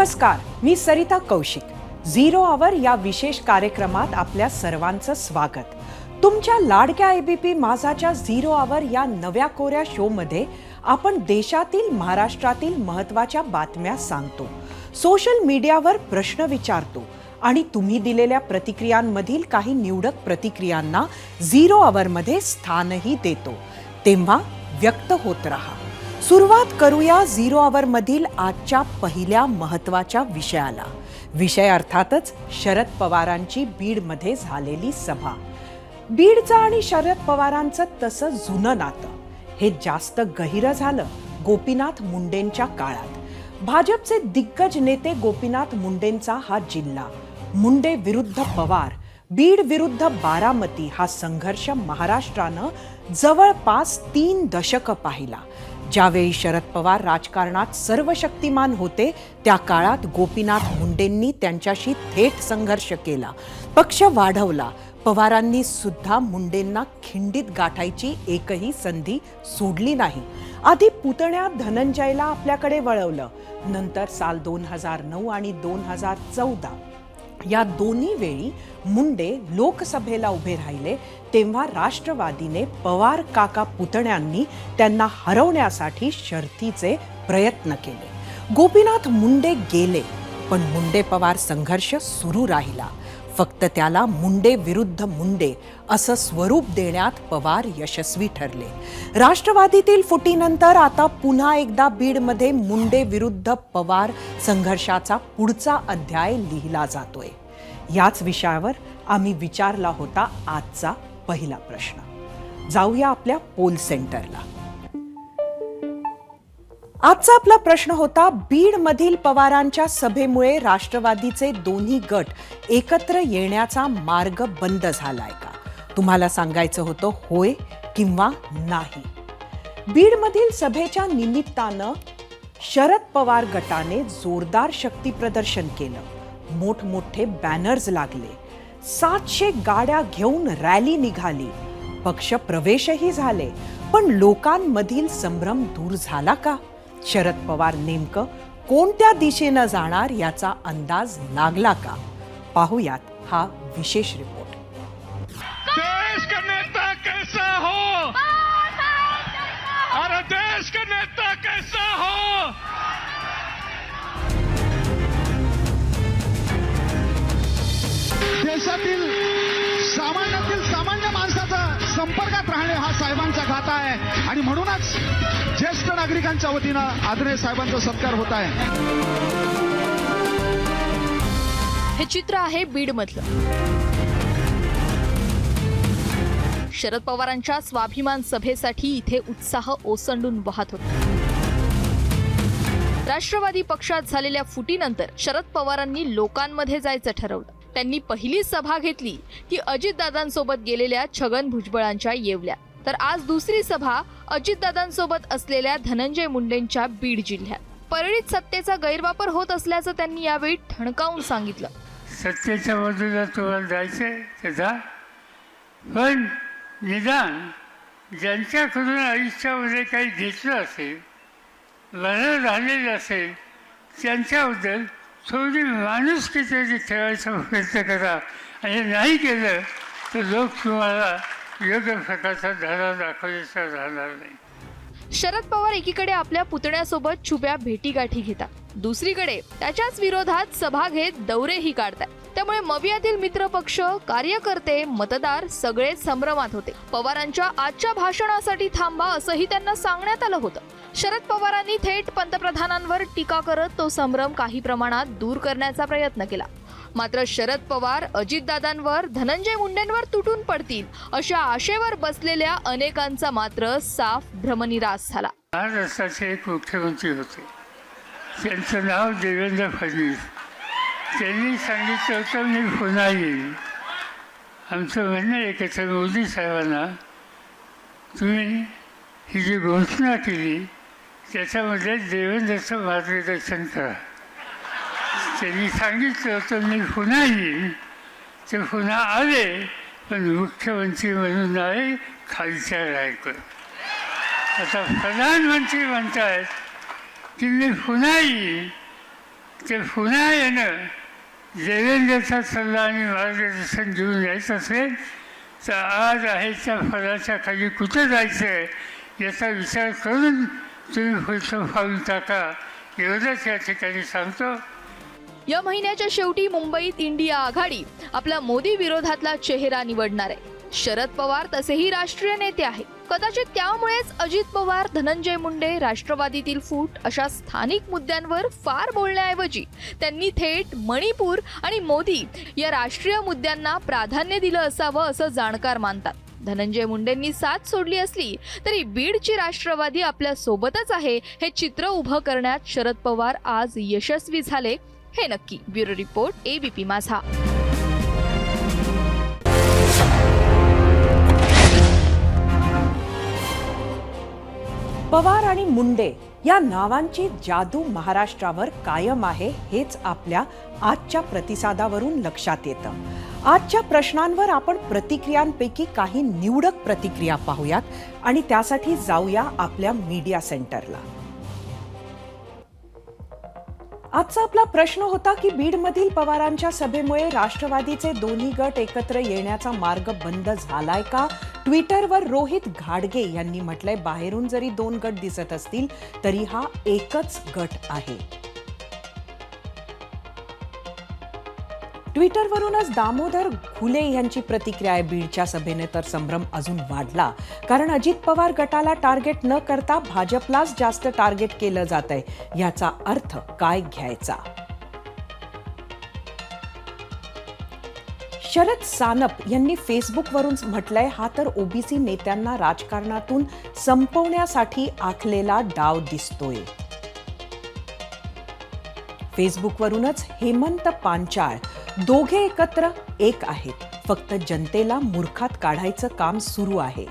नमस्कार, मी सरिता कौशिक. झिरो आवर या विशेष कार्यक्रमात आपल्या सर्वांचं स्वागत. तुमच्या लाडक्या एबीपी माझाच्या झिरो आवर या नव्या कोऱ्या शोमध्ये आपण देशातील, महाराष्ट्रातील महत्त्वाच्या बातम्या सांगतो, सोशल मीडियावर प्रश्न विचारतो आणि तुम्ही दिलेल्या प्रतिक्रियांमधील काही निवडक प्रतिक्रियांना झिरो आवरमध्ये स्थानही देतो. तेव्हा व्यक्त होत रहा. सुरुवात करूया झिरो आवर मधील आजच्या पहिल्या महत्त्वाच्या विषयाला. विषय अर्थातच शरद पवारांची बीडमध्ये झालेली सभा. बीडचं आणि शरद पवारांचं तसं जुनं नातं हे जास्त गहिरं झालं गोपीनाथ मुंडेंच्या काळात. भाजपचे दिग्गज नेते गोपीनाथ मुंडेंचा हा जिल्हा, मुंडे विरुद्ध पवार, बीड विरुद्ध बारामती हा संघर्ष महाराष्ट्रानं जवळपास 3 दशकं पाहिला. ज्यावेळी शरद पवार राजकारणात सर्वशक्तिमान होते त्या काळात गोपीनाथ मुंडेंनी त्यांच्याशी थेट संघर्ष केला, पक्ष वाढवला. पवारांनी सुद्धा मुंडेंना खिंडीत गाठायची एकही संधी सोडली नाही. आधी पुतण्या धनंजयला आपल्याकडे वळवलं, नंतर साल 2009 आणि 2014 या दोन्ही वेळी मुंडे लोकसभेला उभे राहिले तेव्हा राष्ट्रवादीने पवार काका पुतण्यांनी त्यांना हरवण्यासाठी शर्थीचे प्रयत्न केले. गोपीनाथ मुंडे गेले, पण मुंडे पवार संघर्ष सुरू राहिला. फक्त त्याला मुंडे विरुद्ध मुंडे असं स्वरूप देण्यात पवार यशस्वी ठरले. राष्ट्रवादीतील फुटीनंतर आता पुन्हा एकदा बीडमध्ये मुंडे विरुद्ध पवार संघर्षाचा पुढचा अध्याय लिहिला जातोय. याच विषयावर आम्ही विचारला होता आजचा पहिला प्रश्न. जाऊया आपल्या पोल सेंटरला. आजचा आपला प्रश्न होता, बीड मधील पवारांच्या सभेमुळे राष्ट्रवादीचे दोन्ही गट एकत्र येण्याचा मार्ग बंद झालाय का? तुम्हाला सांगायचं होतं होय किंवा नाही. बीड मधील सभेच्या निमित्तानं शरद पवार गटाने जोरदार शक्ती प्रदर्शन केलं. मोठमोठे बॅनर्स लागले, 700 गाड्या घेऊन रॅली निघाली, पक्ष प्रवेशही झाले. पण लोकांमधील संभ्रम दूर झाला का? शरद पवार नेमकं कोणत्या दिशेनं जाणार याचा अंदाज लागला का? पाहूयात हा विशेष रिपोर्ट. देश का नेता कैसा हो, अरे देश का नेता कैसा हो. देशातील सामान्यातील सामान्य माणसाचा संपर्कात राहणे हा साहेबांचा गाथा आहे आणि म्हणूनच ज्येष्ठ नागरिकांच्या वतीनं आदरणीय साहेबांचा सत्कार होत आहे. हे चित्र आहे बीड मधलं. शरद पवारांच्या स्वाभिमान सभेसाठी इथे उत्साह ओसंडून वाहत होता. राष्ट्रवादी पक्षात झालेल्या फुटीनंतर शरद पवारांनी लोकांमध्ये जायचं ठरवलं. त्यांनी पहिली सभा घेतली ती अजितदादांसोबत गेलेल्या छगन भुजबळांच्या येवल्या. तर आज दुसरी सभा अजितदादांसोबत असलेल्या धनंजय मुंडेंच्या बीड जिल्ह्यात. परळीत सत्तेचा गैरवापर होत असल्याचं त्यांनी यावेळी ठणकावून सांगितलं. सत्तेच्या बाजूला तुम्हाला जायचंय ते जा, पण निदान ज्यांच्याकडून आयुष्यामध्ये काही घेतलं असेल, बरं झालेलं असेल, त्यांच्याबद्दल थोडी माणुसकी तरी ठेवायचा प्रयत्न करा. आणि नाही केलं तर लोक तुम्हाला योग्य प्रकारचा धडा दाखवायचा राहणार नाही. शरद पवार एकीकडे आपल्या पुतण्यासोबत छुप्या भेटीगाठी घेतात, दुसरीकडे त्याच्याच विरोधात सभा घेत दौरेही काढतात. त्यामुळे मवियातील मित्रपक्ष, कार्यकर्ते, मतदार सगळे संभ्रमात होते. पवारांच्या आजच्या भाषणासाठी थांबा असंही त्यांना सांगण्यात आलं होतं. शरद पवारांनी थेट पंतप्रधानांवर टीका करत तो संभ्रम काही प्रमाणात दूर करण्याचा प्रयत्न केला. मात्र शरद पवार अजितदादांवर, धनंजय मुंडेंवर तुटून पडतील अशा आशेवर बसलेल्या अनेकांचा मात्र साफ भ्रमनिरास झाला. महाराष्ट्राचे एक मुख्यमंत्री होते, त्यांचं नाव देवेंद्र फडणवीस. त्यांनी सांगितलं होतं मी पुन्हा येईल. आमचं म्हणणं एकच आहे, मोदी साहेबांना तुम्ही ही जी घोषणा केली त्याच्यामध्ये देवेंद्रचं मार्गदर्शन करा. त्यांनी सांगितलं होतं मी पुन्हा येईल, ते पुन्हा आले, पण मुख्यमंत्री म्हणून नाही, खालच्या रायकर. आता प्रधानमंत्री म्हणतायत की मी पुन्हा येईल, ते पुन्हा येणं देवेंद्रचा सल्ला आणि मार्गदर्शन घेऊन यायचं असेल तर आज आहेच्या फळाच्या खाली कुठं जायचं आहे याचा विचार करून तुम्ही पुढचं पाऊल टाका एवढंच या ठिकाणी सांगतो. या महिन्याच्या शेवटी मुंबईत इंडिया आघाडी आपला मोदी विरोधातला चेहरा निवडणार आहे. शरद पवार तसेही राष्ट्रीय नेते आहेत. कदाचित त्यामुळेच अजित पवार, धनंजय मुंडे, राष्ट्रवादीतील फूट अशा स्थानिक मुद्द्यांवर फार बोलण्याऐवजी त्यांनी थेट मणिपूर आणि मोदी या राष्ट्रीय मुद्द्यांना प्राधान्य दिलं असावं असं जाणकार मानतात. धनंजय मुंडेंनी साथ सोडली असली तरी बीडची राष्ट्रवादी आपल्या सोबतच आहे हे चित्र उभं करण्यात शरद पवार आज यशस्वी झाले हे नक्की. ब्युरो रिपोर्ट, ABP माझा. पवार आणि मुंडे या नावांची जादू महाराष्ट्रावर कायम आहे हेच आपल्या आजच्या प्रतिसादावरून लक्षात येतं. आजच्या प्रश्नांवर आपण प्रतिक्रियांपैकी काही निवडक प्रतिक्रिया पाहूयात आणि त्यासाठी जाऊया आपल्या मीडिया सेंटरला. आजचा आपला प्रश्न होता की बीडमधील पवारांच्या सभेमुळे राष्ट्रवादीचे दोन्ही गट एकत्र येण्याचा मार्ग बंद झालाय का? ट्विटरवर रोहित घाडगे यांनी म्हटलंय, बाहेरून जरी 2 गट दिसत असतील तरी हा एकच गट आहे. ट्विटरवरूनच दामोदर घुले यांची प्रतिक्रिया आहे, बीडच्या सभेने तर संभ्रम अजून वाढला कारण अजित पवार गटाला टार्गेट न करता भाजपलाच जास्त टार्गेट केलं जात आहे. याचा अर्थ काय घ्यायचा? शरद सानप यांनी फेसबुकवरून म्हटलंय, हा तर ओबीसी नेत्यांना राजकारणातून संपवण्यासाठी आखलेला डाव दिसतोय. फेसबुकवरूनच हेमंत पांचाळ, दोघे एकत्र एक आहेत, फक्त जनतेला मूर्खात काढायचं काम सुरू आहे.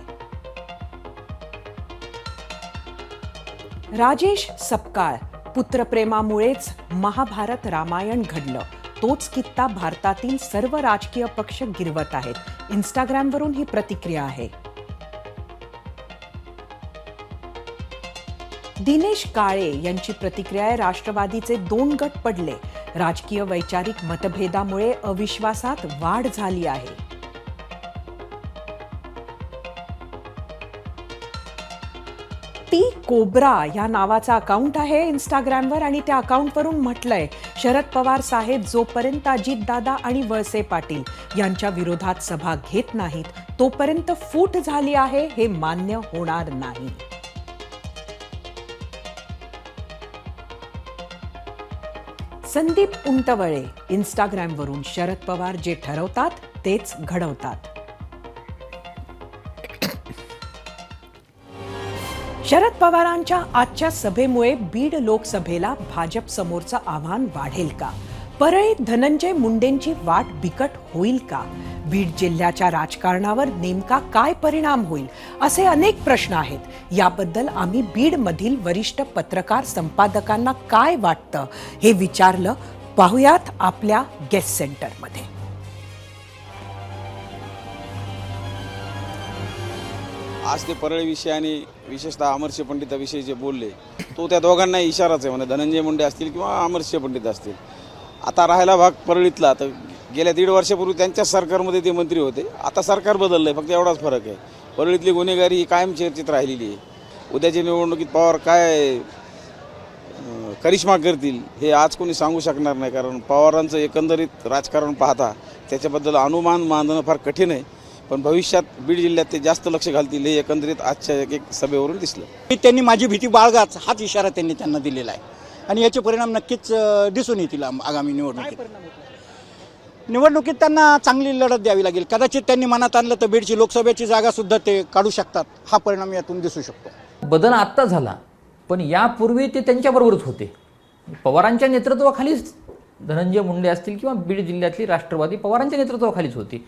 राजेश सपकाळ, पुत्रप्रेमामुळेच महाभारत रामायण घडलं, तोच कित्ता भारतातील सर्व राजकीय पक्ष गिरवत आहेत. इंस्टाग्रामवरून ही प्रतिक्रिया आहे. दिनेश काळे यांची प्रतिक्रिया आहे, राष्ट्रवादीचे 2 गट पडले, राजकीय वैचारिक मतभेदामुळे अविश्वासात वाढ झाली आहे. टी कोब्रा या नावाचा अकाउंट आहे इंस्टाग्रामवर आणि त्या अकाउंटवरून म्हटलंय, शरद पवार साहेब जोपर्यंत अजितदादा आणि वळसे पाटील यांच्या विरोधात सभा घेत नाहीत तोपर्यंत फूट झाली आहे हे मान्य होणार नाही. संदीप उंटवळे इंस्टाग्रामवरून, शरद पवार जे ठरवतात तेच घडवतात. शरद पवारांच्या आजच्या सभेमुळे बीड लोकसभेला भाजप समोरचं आव्हान वाढेल का? परळीत धनंजय मुंडेंची वाट बिकट होईल का? बीड जिल्ह्याच्या राजकारणावर नेमका काय परिणाम होईल असे अनेक प्रश्न आहेत. याबद्दल आम्ही बीडमधील वरिष्ठ पत्रकार संपादकांना काय वाटतं हे विचारलं. पाहुयात आपल्या गेस्ट सेंटरमध्ये. आज ते परळीविषयी आणि विशेषतः अमरसिंह पंडिताविषयी जे बोलले तो त्या दोघांनाही इशाराच आहे. म्हणजे धनंजय मुंडे असतील किंवा अमरसिंह पंडित असतील. आता राहायला भाग परळीतला, तर गेल्या 1.5 वर्षापूर्वी त्यांच्याच सरकारमध्ये ते मंत्री होते. आता सरकार बदललं आहे, फक्त एवढाच फरक आहे. परळीतली गुन्हेगारी ही कायम चर्चेत राहिलेली आहे. उद्याच्या निवडणुकीत पवार काय करिश्मा करतील हे आज कोणी सांगू शकणार नाही, कारण पवारांचं एकंदरीत राजकारण पाहता त्याच्याबद्दल अनुमान बांधणं फार कठीण आहे. पण भविष्यात बीड जिल्ह्यात ते जास्त लक्ष घालतील हे एकंदरीत आजच्या एक सभेवरून दिसलं. त्यांनी माझी भीती बाळगाच हाच इशारा त्यांनी त्यांना दिलेला आहे आणि याचे परिणाम नक्कीच दिसून येतील आगामी निवडणुकीत त्यांना चांगली लढत द्यावी लागेल. कदाचित त्यांनी मनात आणलं तर बीडची लोकसभेची जागा सुद्धा ते काढू शकतात. हा परिणाम यातून दिसू शकतो. बदल आत्ता झाला, पण यापूर्वी ते त्यांच्याबरोबरच होते. पवारांच्या नेतृत्वाखालीच धनंजय मुंडे असतील किंवा बीड जिल्ह्यातली राष्ट्रवादी पवारांच्या नेतृत्वाखालीच होती.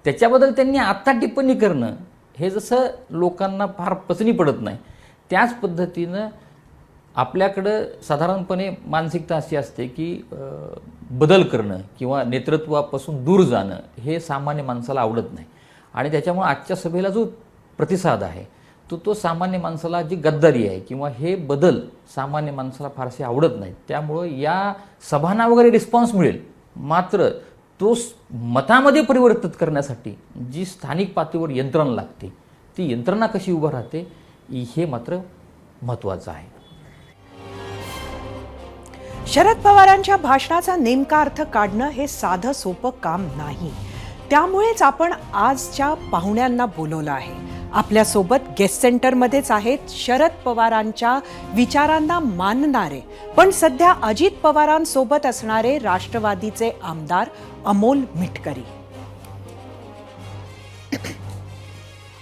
त्याच्याबद्दल त्यांनी आत्ता टिप्पणी करणं हे जसं लोकांना फार पचनी पडत नाही, त्याच पद्धतीनं आपल्याकडं साधारणपणे मानसिकता अशी असते की बदल करणं किंवा नेतृत्वापासून दूर जाणं हे सामान्य माणसाला आवडत नाही. आणि त्याच्यामुळे आजच्या सभेला जो प्रतिसाद आहे तो सामान्य माणसाला जी गद्दारी आहे किंवा हे बदल सामान्य माणसाला फारसे आवडत नाहीत. त्यामुळं या सभांना वगैरे रिस्पॉन्स मिळेल, मात्र तो मतामध्ये परिवर्तित करण्यासाठी जी स्थानिक पातळीवर यंत्रणा लागते ती यंत्रणा कशी उभं राहते हे मात्र महत्त्वाचं आहे. शरद पवारांच्या भाषणाचा नेमका अर्थ काढणं हे साधं सोपं काम नाही. त्यामुळेच आपण आजच्या पाहुण्यांना बोलवलं आहे. आपल्यासोबत गेस्ट सेंटरमध्येच आहेत शरद पवारांच्या विचारांना मानणारे पण सध्या अजित पवारांसोबत असणारे राष्ट्रवादीचे आमदार अमोल मिटकरी.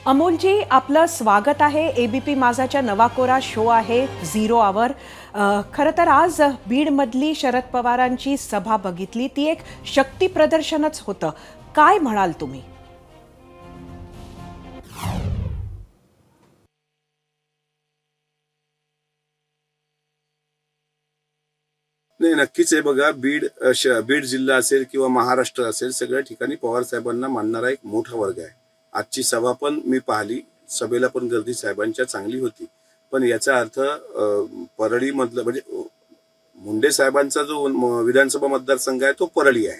अमोलजी, आपलं स्वागत आहे. एबीपी माझाच्या नवा कोरा शो आहे 0 आवर. खरं तर आज बीडमधली शरद पवारांची सभा बघितली, ती एक शक्ती प्रदर्शनच होतं. काय म्हणाल तुम्ही? नाही, नक्कीच आहे. बघा, बीड जिल्हा असेल किंवा महाराष्ट्र असेल, सगळ्या ठिकाणी पवार साहेबांना मानणारा एक मोठा वर्ग आहे. आजची सभा पण मी पाहिली, सभेला पण गर्दी साहेबांच्या चांगली होती. पण याचा अर्थ परळी मधलं म्हणजे मुंडे साहेबांचा जो विधानसभा मतदारसंघ आहे तो परळी आहे.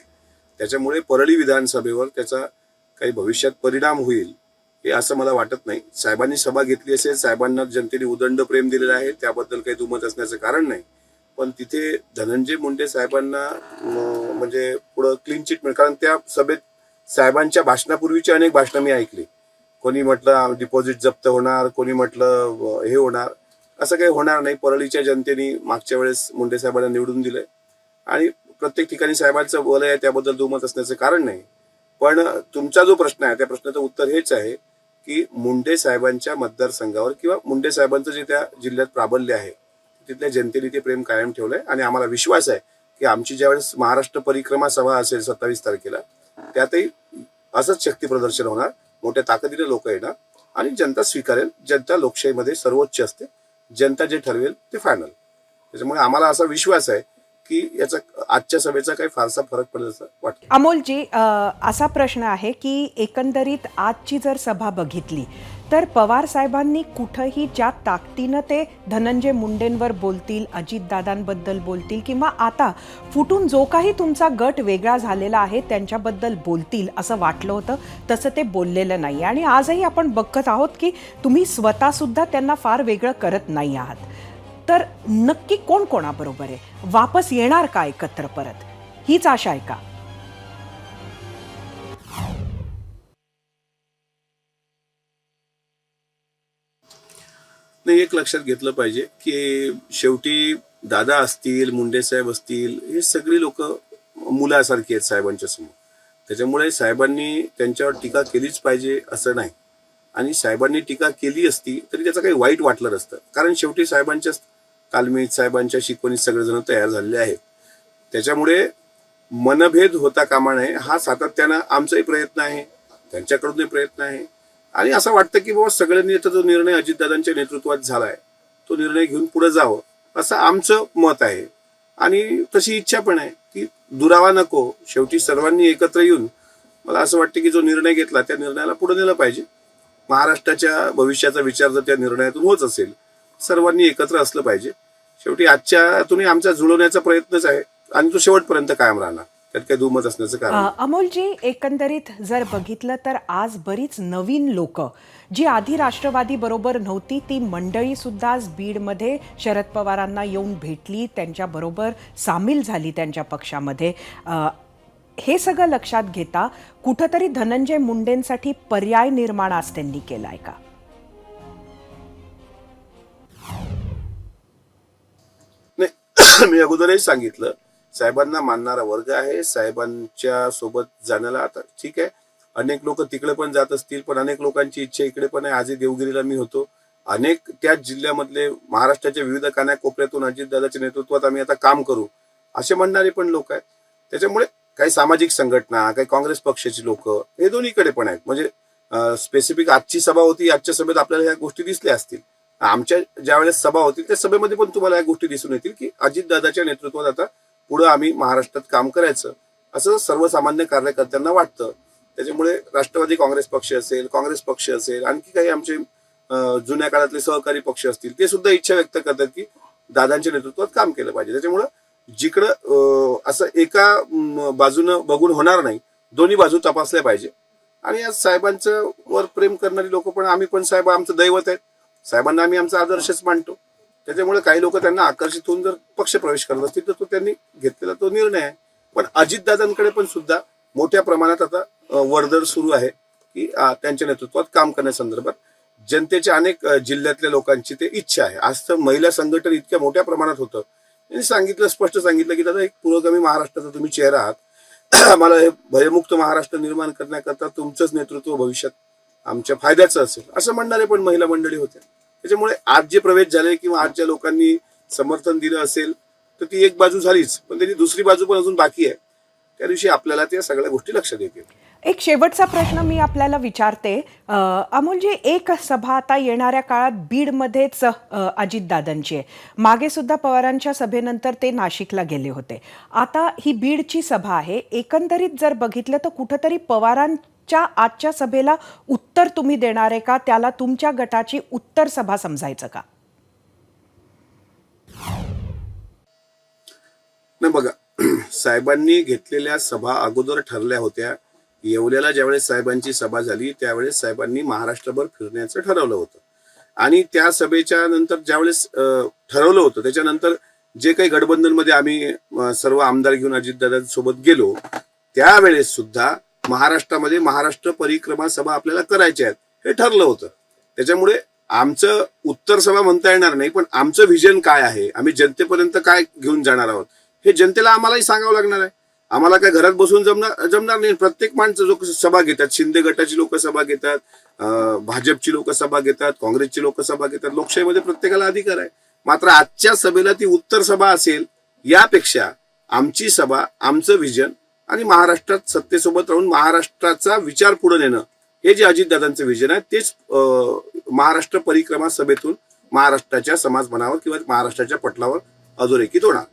त्याच्यामुळे परळी विधानसभेवर त्याचा काही भविष्यात परिणाम होईल हे असं मला वाटत नाही. साहेबांनी सभा घेतली असेल, साहेबांना जनतेने उदंड प्रेम दिलेलं आहे, त्याबद्दल काही दुमत असण्याचं कारण नाही. पण तिथे धनंजय मुंडे साहेबांना म्हणजे पुढं क्लीन चिट मिळेल. कारण त्या सभेत साहेबांच्या भाषणापूर्वीची अनेक भाषणं मी ऐकली. कोणी म्हटलं डिपॉझिट जप्त होणार, कोणी म्हटलं हे होणार. असं काही होणार नाही. परळीच्या जनतेने मागच्या वेळेस मुंडे साहेबांना निवडून दिलंय आणि प्रत्येक ठिकाणी साहेबांचं वलय आहे, त्याबद्दल दुमत असण्याचं कारण नाही. पण तुमचा जो प्रश्न आहे त्या प्रश्नाचं उत्तर हेच आहे की मुंडे साहेबांच्या मतदारसंघावर किंवा मुंडे साहेबांचं जे त्या जिल्ह्यात प्राबल्य आहे तिथल्या जनतेने ते प्रेम कायम ठेवलंय. आणि आम्हाला विश्वास आहे की आमची ज्यावेळेस महाराष्ट्र परिक्रमा सभा असेल 27 तारखेला, त्यातही असंच शक्ती प्रदर्शन होणार. मोठ्या ताकदीने लोक येणार आणि जनता स्वीकारेल. जनता लोकशाहीमध्ये सर्वोच्च असते. जनता जे ठरवेल ते फायनल. त्याच्यामुळे आम्हाला असा विश्वास आहे की याचा आजच्या सभेचा काही फारसा फरक पडेल असं वाटतं. अमोलजी, असा प्रश्न आहे की एकंदरीत आजची जर सभा बघितली तर पवार साहेबांनी कुठंही ज्या ताकदीनं ते धनंजय मुंडेंवर बोलतील, अजितदादांबद्दल बोलतील किंवा आता फुटून जो काही तुमचा गट वेगळा झालेला आहे त्यांच्याबद्दल बोलतील असं वाटलं होतं, तसं ते बोललेलं नाही. आणि आजही आपण बघत आहोत की तुम्ही स्वतःसुद्धा त्यांना फार वेगळं करत नाही आहात. तर नक्की कोण कोणाबरोबर आहे? वापस येणार का एकत्र परत? हीच आशा आहे का? नाही, एक लक्षात घेतलं पाहिजे की शेवटी दादा असतील, मुंडे साहेब असतील, हे सगळी लोक मुलासारखी आहेत साहेबांच्या समोर. त्याच्यामुळे साहेबांनी त्यांच्यावर टीका केलीच पाहिजे असं नाही. आणि साहेबांनी टीका केली असती तरी त्याचं काही वाईट वाटलं नसतं. कारण शेवटी साहेबांच्या तालमीत, साहेबांच्या शिकवणीत सगळेजण तयार झालेले आहेत. त्याच्यामुळे मनभेद होता कामा नये हा सातत्यानं आमचाही प्रयत्न आहे, त्यांच्याकडूनही प्रयत्न आहे. आणि असं वाटतं की बाबा सगळ्यांनी आता जो निर्णय अजितदादांच्या नेतृत्वात झालाय तो निर्णय घेऊन पुढे जावं असं आमचं मत आहे. आणि तशी इच्छा पण आहे की दुरावा नको. शेवटी सर्वांनी एकत्र येऊन मला असं वाटतं की जो निर्णय घेतला त्या निर्णयाला पुढे नेलं पाहिजे. महाराष्ट्राच्या भविष्याचा विचार जर त्या निर्णयातून होत असेल, सर्वांनी एकत्र असलं पाहिजे. शेवटी आजच्यातूनही आमचा जुळवण्याचा प्रयत्नच आहे आणि तो शेवटपर्यंत कायम राहणार. त्यात काही दुमत असण्याचं कारण. अमोलजी, एकंदरीत जर बघितलं तर आज बरीच नवीन लोक जी आधी राष्ट्रवादी बरोबर नव्हती ती मंडळी सुद्धा आज बीडमध्ये शरद पवारांना येऊन भेटली, त्यांच्याबरोबर सामील झाली त्यांच्या पक्षामध्ये. हे सगळं लक्षात घेता कुठंतरी धनंजय मुंडेंसाठी पर्याय निर्माण आज त्यांनी केलाय का? नाही, मी अगोदरही सांगितलं साहेबांना मानणारा वर्ग आहे. साहेबांच्या सोबत जाण्याला आता ठीक आहे, अनेक लोक तिकडे पण जात असतील, पण अनेक लोकांची इच्छा इकडे पण आहे. आजही देवगिरीला मी होतो. अनेक त्याच जिल्ह्यामधले महाराष्ट्राच्या विविध कानाकोपऱ्यातून अजितदादाच्या नेतृत्वात आम्ही आता काम करू असे म्हणणारे पण लोक आहेत. त्याच्यामुळे काही सामाजिक संघटना, काही काँग्रेस पक्षाची लोक हे दोन्हीकडे पण आहेत. म्हणजे स्पेसिफिक आजची सभा होती, आजच्या सभेत आपल्याला ह्या गोष्टी दिसल्या असतील. आमच्या ज्या वेळेस सभा होती त्या सभेमध्ये पण तुम्हाला या गोष्टी दिसून येतील की अजितदादाच्या नेतृत्वात आता पुढे आम्ही महाराष्ट्रात काम करायचं असं सर्वसामान्य कार्यकर्त्यांना वाटतं. त्याच्यामुळे राष्ट्रवादी काँग्रेस पक्ष असेल, काँग्रेस पक्ष असेल, आणखी काही आमचे जुन्या काळातले सहकारी पक्ष असतील ते सुद्धा इच्छा व्यक्त करतात की दादांच्या नेतृत्वात काम केलं पाहिजे. त्याच्यामुळं जिकडं असं एका बाजूनं बघून होणार नाही, दोन्ही बाजू तपासल्या पाहिजे. आणि आज साहेबांचं वर प्रेम करणारी लोक पण, आम्ही पण साहेब आमचं दैवत आहेत, साहेबांना आम्ही आमचा आदर्शच मानतो. त्याच्यामुळे काही लोक त्यांना आकर्षित होऊन जर पक्ष प्रवेश करत असतील तर तो त्यांनी घेतलेला तो निर्णय आहे. पण अजितदादांकडे पण सुद्धा मोठ्या प्रमाणात आता वर्दळ सुरू आहे की त्यांच्या नेतृत्वात काम करण्यासंदर्भात जनतेच्या अनेक जिल्ह्यातल्या लोकांची ते इच्छा आहे. आज तर महिला संघटन इतक्या मोठ्या प्रमाणात होतं, त्यांनी सांगितलं, स्पष्ट सांगितलं की दादा एक पुरोगामी महाराष्ट्राचा तुम्ही चेहरा आहात, आम्हाला हे भयमुक्त महाराष्ट्र निर्माण करण्याकरता तुमचंच नेतृत्व भविष्यात आमच्या फायद्याचं असेल असं म्हणणारे पण महिला मंडळी होत्या. त्याच्यामुळे आज जे प्रवेश झाले किंवा आज ज्या लोकांनी समर्थन दिलं असेल तर ती एक बाजू झालीच, पण त्याची दुसरी बाजू पण अजून बाकी आहे. त्या दिवशी आपल्याला त्या सगळ्या गोष्टी लक्षात येतील. एक शेवटचा प्रश्न मी आपल्याला विचारते, अमोलजी, एक सभा आता येणाऱ्या काळात बीडमध्येच अजितदादांची आहे. मागे सुद्धा पवारांच्या सभेनंतर ते नाशिकला गेले होते. आता ही बीडची सभा आहे. एकंदरीत जर बघितलं तर कुठंतरी पवारांच्या आजच्या सभेला उत्तर तुम्ही देणार आहे का? त्याला तुमच्या गटाची उत्तर सभा समजायचं का? नाही बघा, साहेबांनी घेतलेल्या सभा अगोदर ठरल्या होत्या. येवल्याला ज्यावेळेस साहेबांची सभा झाली त्यावेळेस साहेबांनी महाराष्ट्रभर फिरण्याचं ठरवलं होतं. आणि त्या सभेच्या नंतर ज्यावेळेस ठरवलं होतं त्याच्यानंतर जे काही गठबंधनमध्ये आम्ही सर्व आमदार घेऊन अजितदादांसोबत गेलो त्यावेळेस सुद्धा महाराष्ट्रामध्ये महाराष्ट्र परिक्रमा सभा आपल्याला करायच्या आहेत हे ठरलं होतं. त्याच्यामुळे आमचं उत्तर सभा म्हणता येणार नाही, पण आमचं व्हिजन काय आहे, आम्ही जनतेपर्यंत काय घेऊन जाणार आहोत हे जनतेला आम्हालाही सांगावं लागणार आहे. आम्हाला काय घरात बसून जमणार नाही. प्रत्येक माणसं जो सभा घेतात, शिंदे गटाची लोक सभा घेतात, भाजपची लोक सभा घेतात, काँग्रेसची लोक सभा घेतात. लोकशाहीमध्ये प्रत्येकाला अधिकार आहे. मात्र आजच्या सभेला ती उत्तर सभा असेल यापेक्षा आमची सभा, आमचं व्हिजन आणि महाराष्ट्रात सत्तेसोबत राहून महाराष्ट्राचा विचार पुढे नेणं हे जे अजितदादांचं व्हिजन आहे तेच महाराष्ट्र परिक्रमा सभेतून महाराष्ट्राच्या समाजमनावर किंवा महाराष्ट्राच्या पटलावर अधोरेखित होणार.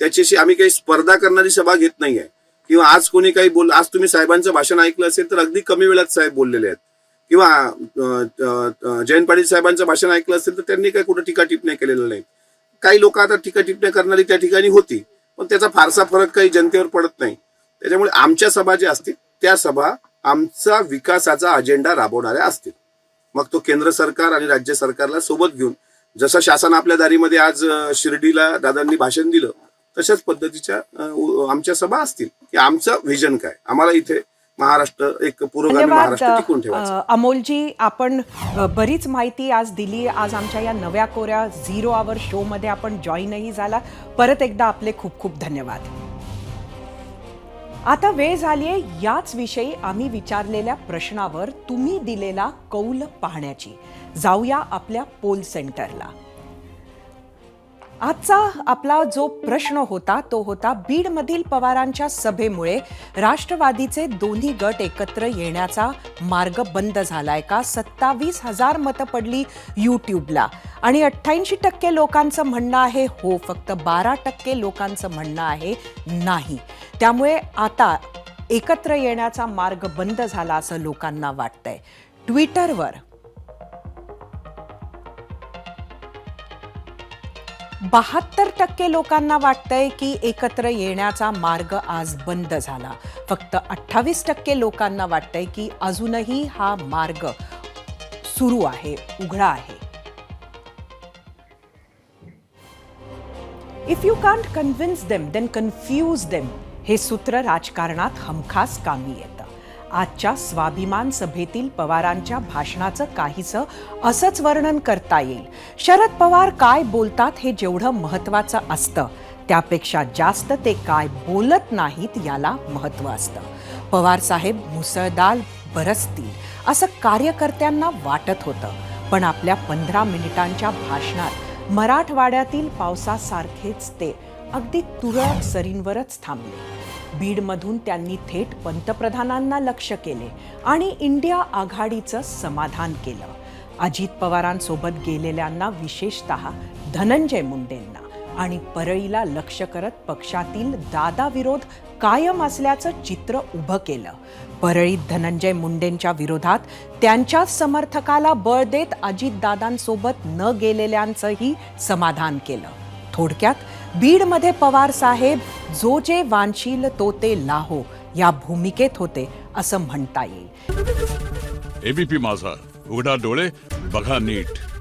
त्याच्याशी आम्ही काही स्पर्धा करणारी सभा घेत नाहीये. किंवा आज कोणी काही आज तुम्ही साहेबांचं भाषण ऐकलं असेल तर अगदी कमी वेळात साहेब बोललेले आहेत. किंवा जयंत पाटील साहेबांचं भाषण ऐकलं असेल तर त्यांनी काही कुठं टीका टिप्पण्या केलेल्या नाहीत. काही लोक आता टीका टिप्पण्या करणारी त्या ठिकाणी होती, पण त्याचा फारसा फरक काही जनतेवर पडत नाही. त्याच्यामुळे आमच्या सभा ज्या असतील त्या सभा आमचा विकासाचा अजेंडा राबवणाऱ्या असतील. मग तो केंद्र सरकार आणि राज्य सरकारला सोबत घेऊन, जसं शासन आपल्या दारीमध्ये आज शिर्डीला दादांनी भाषण दिलं तशाच पद्धतीच्या आमच्या सभा असतील की आमचं व्हिजन काय, आम्हाला इथे महाराष्ट्र एक पुरोगामी महाराष्ट्र टिकून ठेवायचं. अमोलजी, आपण बरीच माहिती आज दिली. आज आमच्या या नव्या कोऱ्या 0 आवर शो मध्ये आपण जॉईनही झाला. परत एकदा आपले खूप खूप धन्यवाद. आता वेळ झाली आहे याच विषयी आम्ही विचारलेल्या प्रश्नावर तुम्ही दिलेला कौल पाहण्याची. जाऊया आपल्या पोल सेंटरला. आजचा आपला जो प्रश्न होता तो होता, बीडमधील पवारांच्या सभेमुळे राष्ट्रवादीचे दोन्ही गट एकत्र येण्याचा मार्ग बंद झालाय का? 27,000 मतं पडली यूट्यूबला आणि 88% लोकांचं म्हणणं आहे हो. फक्त 12% लोकांचं म्हणणं आहे नाही. त्यामुळे आता एकत्र येण्याचा मार्ग बंद झाला असं लोकांना वाटतंय. ट्विटरवर 72% लोकांना वाटतंय की एकत्र येण्याचा मार्ग आज बंद झाला. फक्त 28% लोकांना वाटतंय की अजूनही हा मार्ग सुरू आहे, उघडा आहे. If you can't convince them then confuse them हे सूत्र राजकारणात हमखास कामी येतं. आजच्या स्वाभिमान सभेतील पवारांच्या भाषणाचं काहीसं असंच वर्णन करता येईल. शरद पवार काय बोलतात हे जेवढं महत्त्वाचं असतं त्यापेक्षा जास्त ते काय बोलत नाहीत याला महत्त्व असतं. पवार साहेब मुसळधार बरसतील असं कार्यकर्त्यांना वाटत होतं, पण आपल्या 15 मिनिटांच्या भाषणात मराठवाड्यातील पावसासारखेच ते अगदी तुरळक सरींवरच थांबले. बीडमधून त्यांनी थेट पंतप्रधानांना लक्ष केले आणि इंडिया आघाडीचं समाधान केलं. अजित पवारांसोबत गेलेल्यांना, विशेषतः धनंजय मुंडेंना आणि परळीला लक्ष करत पक्षातील दादा विरोध कायम असल्याचं चित्र उभं केलं. परळीत धनंजय मुंडेंच्या विरोधात त्यांच्याच समर्थकाला बळ देत अजितदादांसोबत न गेलेल्यांचंही समाधान केलं. थोडक्यात बीडमध्ये पवार साहेब जो जे वांशील तो ते लाहो या भूमिकेत होते असं म्हणता येईल. एबीपी माझा, उघडा डोळे बघा नीट.